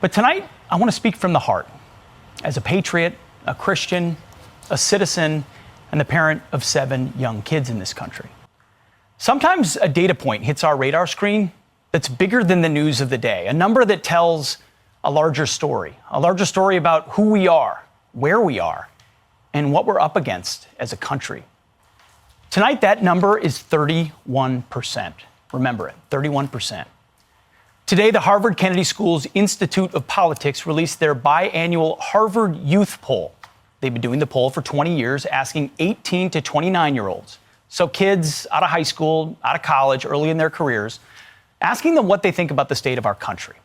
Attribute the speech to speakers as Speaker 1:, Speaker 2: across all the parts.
Speaker 1: But tonight, I want to speak from the heart, as a patriot, a Christian, a citizen, and the parent of 7 young kids in this country. Sometimes a data point hits our radar screen that's bigger than the news of the day, a number that tells a larger story about who we are, where we are, and what we're up against as a country. Tonight, that number is 31%. Remember it, 31%. Today, the Harvard Kennedy School's Institute of Politics released their biannual Harvard Youth Poll. They've been doing the poll for 20 years, asking 18 to 29-year-olds, so kids out of high school, out of college, early in their careers, asking them what they think about the state of our country.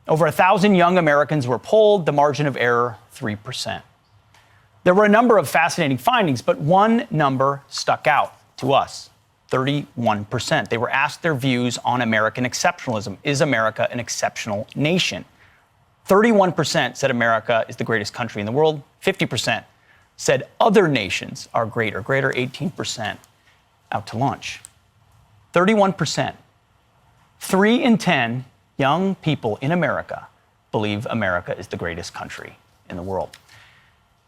Speaker 1: Over 1,000 young Americans were polled, the margin of error, 3%. There were a number of fascinating findings, but one number stuck out to us. 31%. They were asked their views on American exceptionalism. Is America an exceptional nation? 31% said America is the greatest country in the world. 50% said other nations are great or greater. 18% out to lunch. 31%. 3 in 10 young people in America believe America is the greatest country in the world.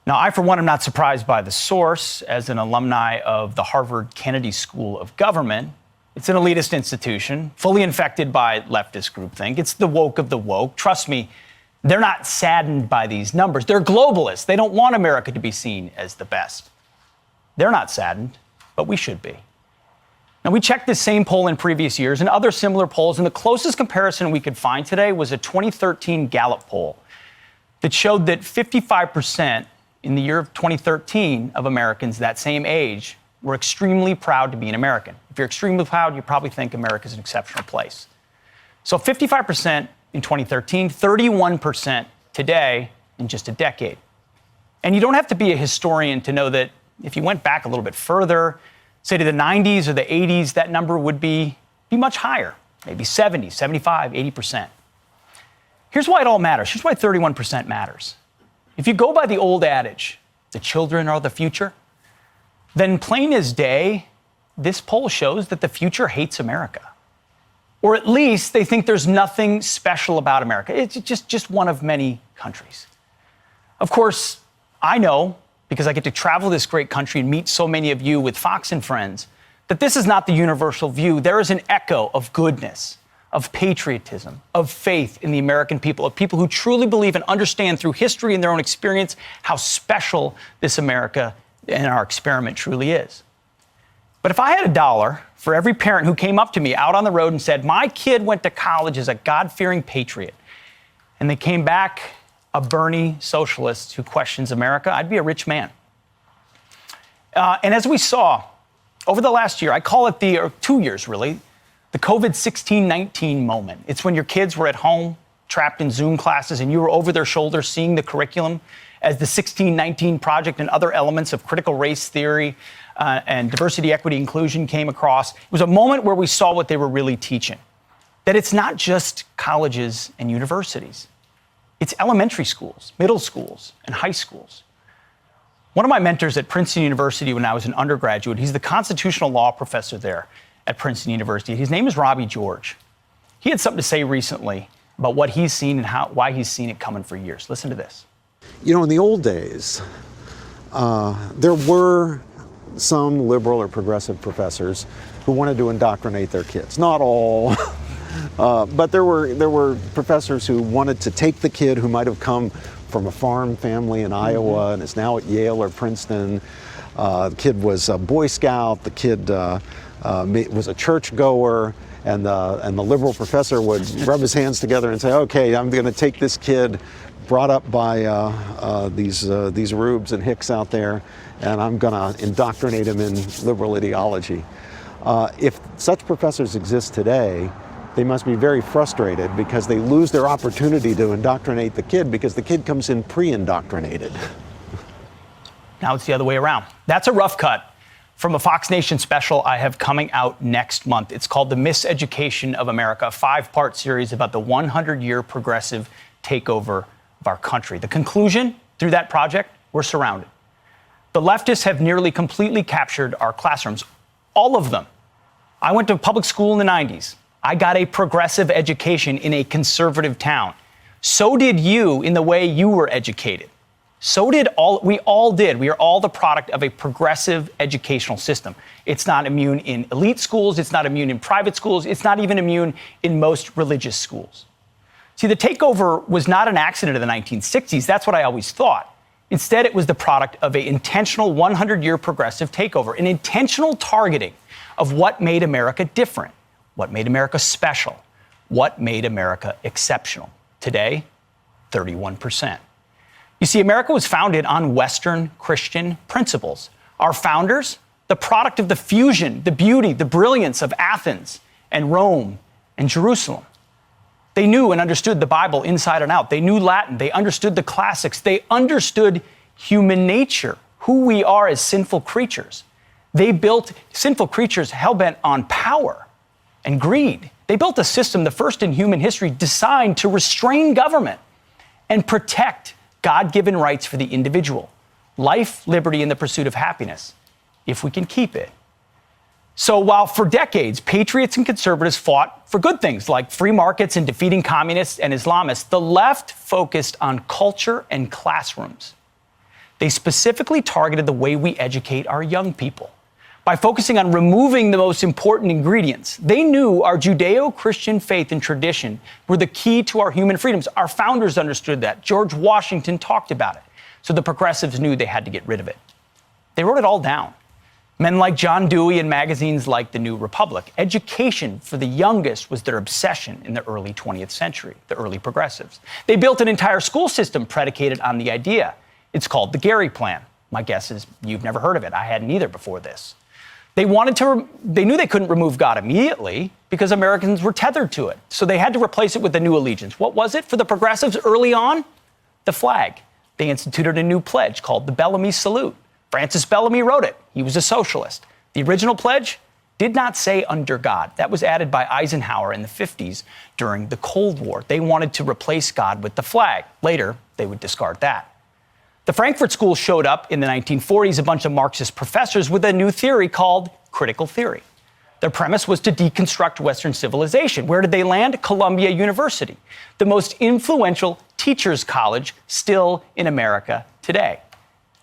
Speaker 1: Now, I, for one, am not surprised by the source. As an alumni of the Harvard Kennedy School of Government, it's an elitist institution, fully infected by leftist groupthink. It's the woke of the woke. Trust me, they're not saddened by these numbers. They're globalists. They don't want America to be seen as the best. They're not saddened, but we should be. Now, we checked this same poll in previous years and other similar polls, and the closest comparison we could find today was a 2013 Gallup poll that showed that 55% in the year of 2013 of Americans that same age were extremely proud to be an American. If you're extremely proud, you probably think America's an exceptional place. So 55% in 2013, 31% today in just a decade. And you don't have to be a historian to know that if you went back a little bit further, say to the 90s or the 80s, that number would be much higher, maybe 70, 75, 80%. Here's why it all matters. Here's why 31% matters. If you go by the old adage, the children are the future, then plain as day, this poll shows that the future hates America. Or at least they think there's nothing special about America. It's just one of many countries. Of course, I know, because I get to travel this great country and meet so many of you with Fox and Friends, that this is not the universal view. There is an echo of goodness, of patriotism, of faith in the American people, of people who truly believe and understand through history and their own experience how special this America and our experiment truly is. But if I had $1 for every parent who came up to me out on the road and said, my kid went to college as a God-fearing patriot, and they came back a Bernie socialist who questions America, I'd be a rich man. And as we saw over the last year, I call it or 2 years really, the COVID-16-19 moment. It's when your kids were at home, trapped in Zoom classes, and you were over their shoulders seeing the curriculum as the 1619 Project and other elements of critical race theory and diversity, equity, inclusion came across. It was a moment where we saw what they were really teaching, that it's not just colleges and universities. It's elementary schools, middle schools, and high schools. One of my mentors at Princeton University when I was an undergraduate, he's the constitutional law professor there at Princeton University. His name is Robbie George. He had something to say recently about what he's seen and why he's seen it coming for years. Listen to this.
Speaker 2: You know, in the old days, there were some liberal or progressive professors who wanted to indoctrinate their kids. Not all, but there were professors who wanted to take the kid who might have come from a farm family in Iowa and is now at Yale or Princeton. The kid was a Boy Scout. The kid was a churchgoer, and the liberal professor would rub his hands together and say, "Okay, I'm going to take this kid, brought up by these rubes and hicks out there, and I'm going to indoctrinate him in liberal ideology." If such professors exist today, they must be very frustrated because they lose their opportunity to indoctrinate the kid because the kid comes in pre-indoctrinated.
Speaker 1: Now it's the other way around. That's a rough cut from a Fox Nation special I have coming out next month. It's called The Miseducation of America, a 5-part series about the 100-year progressive takeover of our country. The conclusion, through that project, we're surrounded. The leftists have nearly completely captured our classrooms, all of them. I went to public school in the 90s. I got a progressive education in a conservative town. So did you in the way you were educated. We all did. We are all the product of a progressive educational system. It's not immune in elite schools. It's not immune in private schools. It's not even immune in most religious schools. See, the takeover was not an accident of the 1960s. That's what I always thought. Instead, it was the product of an intentional 100-year progressive takeover, an intentional targeting of what made America different, what made America special, what made America exceptional. Today, 31%. You see, America was founded on Western Christian principles. Our founders, the product of the fusion, the beauty, the brilliance of Athens and Rome and Jerusalem. They knew and understood the Bible inside and out. They knew Latin. They understood the classics. They understood human nature, who we are as sinful creatures. They built sinful creatures hell-bent on power and greed. They built a system, the first in human history, designed to restrain government and protect God-given rights for the individual, life, liberty, and the pursuit of happiness, if we can keep it. So while for decades, patriots and conservatives fought for good things like free markets and defeating communists and Islamists, the left focused on culture and classrooms. They specifically targeted the way we educate our young people by focusing on removing the most important ingredients. They knew our Judeo-Christian faith and tradition were the key to our human freedoms. Our founders understood that. George Washington talked about it. So the progressives knew they had to get rid of it. They wrote it all down. Men like John Dewey and magazines like The New Republic. Education for the youngest was their obsession in the early 20th century, the early progressives. They built an entire school system predicated on the idea. It's called the Gary Plan. My guess is you've never heard of it. I hadn't either before this. They knew they couldn't remove God immediately because Americans were tethered to it. So they had to replace it with a new allegiance. What was it for the progressives early on? The flag. They instituted a new pledge called the Bellamy Salute. Francis Bellamy wrote it. He was a socialist. The original pledge did not say under God. That was added by Eisenhower in the 50s during the Cold War. They wanted to replace God with the flag. Later, they would discard that. The Frankfurt School showed up in the 1940s, a bunch of Marxist professors with a new theory called critical theory. Their premise was to deconstruct Western civilization. Where did they land? Columbia University, the most influential teachers' college still in America today.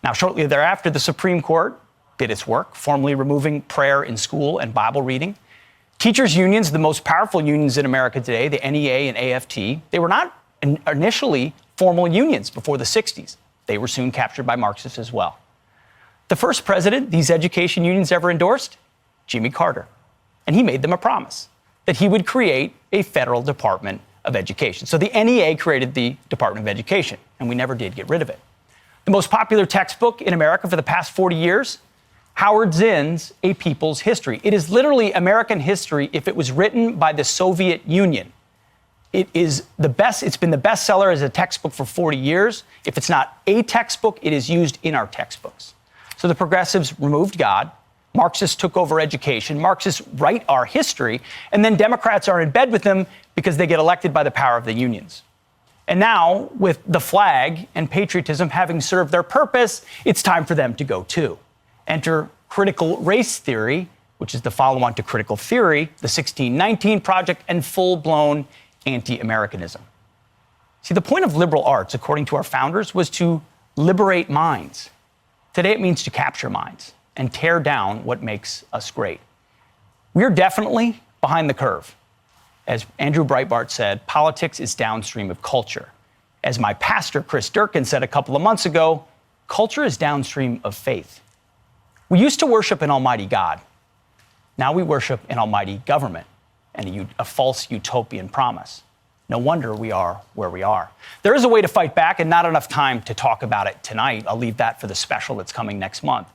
Speaker 1: Now, shortly thereafter, the Supreme Court did its work, formally removing prayer in school and Bible reading. Teachers' unions, the most powerful unions in America today, the NEA and AFT, they were not initially formal unions before the 60s. They were soon captured by Marxists as well. The first president these education unions ever endorsed? Jimmy Carter. And he made them a promise that he would create a federal Department of Education. So the NEA created the Department of Education, and we never did get rid of it. The most popular textbook in America for the past 40 years, Howard Zinn's A People's History. It is literally American history if it was written by the Soviet Union. It is the best. It's been the bestseller as a textbook for 40 years. If it's not a textbook, it is used in our textbooks. So the progressives removed God. Marxists took over education. Marxists write our history. And then Democrats are in bed with them because they get elected by the power of the unions. And now, with the flag and patriotism having served their purpose, it's time for them to go too. Enter critical race theory, which is the follow-on to critical theory, the 1619 Project, and full-blown anti-Americanism. See, the point of liberal arts, according to our founders, was to liberate minds. Today it means to capture minds and tear down what makes us great. We're definitely behind the curve. As Andrew Breitbart said, politics is downstream of culture. As my pastor, Chris Durkin, said a couple of months ago, culture is downstream of faith. We used to worship an almighty God. Now we worship an almighty government and a false utopian promise. No wonder we are where we are. There is a way to fight back and not enough time to talk about it tonight. I'll leave that for the special that's coming next month.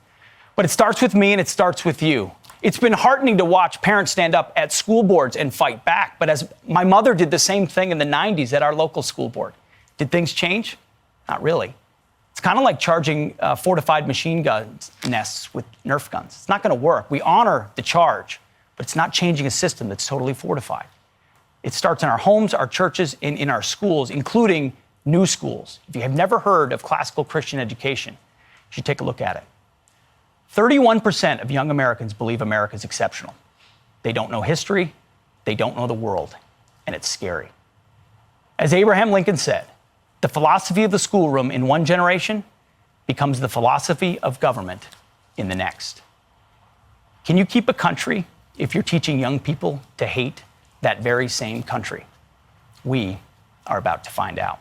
Speaker 1: But it starts with me and it starts with you. It's been heartening to watch parents stand up at school boards and fight back. But as my mother did the same thing in the 90s at our local school board. Did things change? Not really. It's kind of like charging fortified machine gun nests with Nerf guns. It's not going to work. We honor the charge, but it's not changing a system that's totally fortified. It starts in our homes, our churches, and in our schools, including new schools. If you have never heard of classical Christian education, you should take a look at it. 31% of young Americans believe America is exceptional. They don't know history, they don't know the world, and it's scary. As Abraham Lincoln said, the philosophy of the schoolroom in one generation becomes the philosophy of government in the next. Can you keep a country if you're teaching young people to hate that very same country? We are about to find out.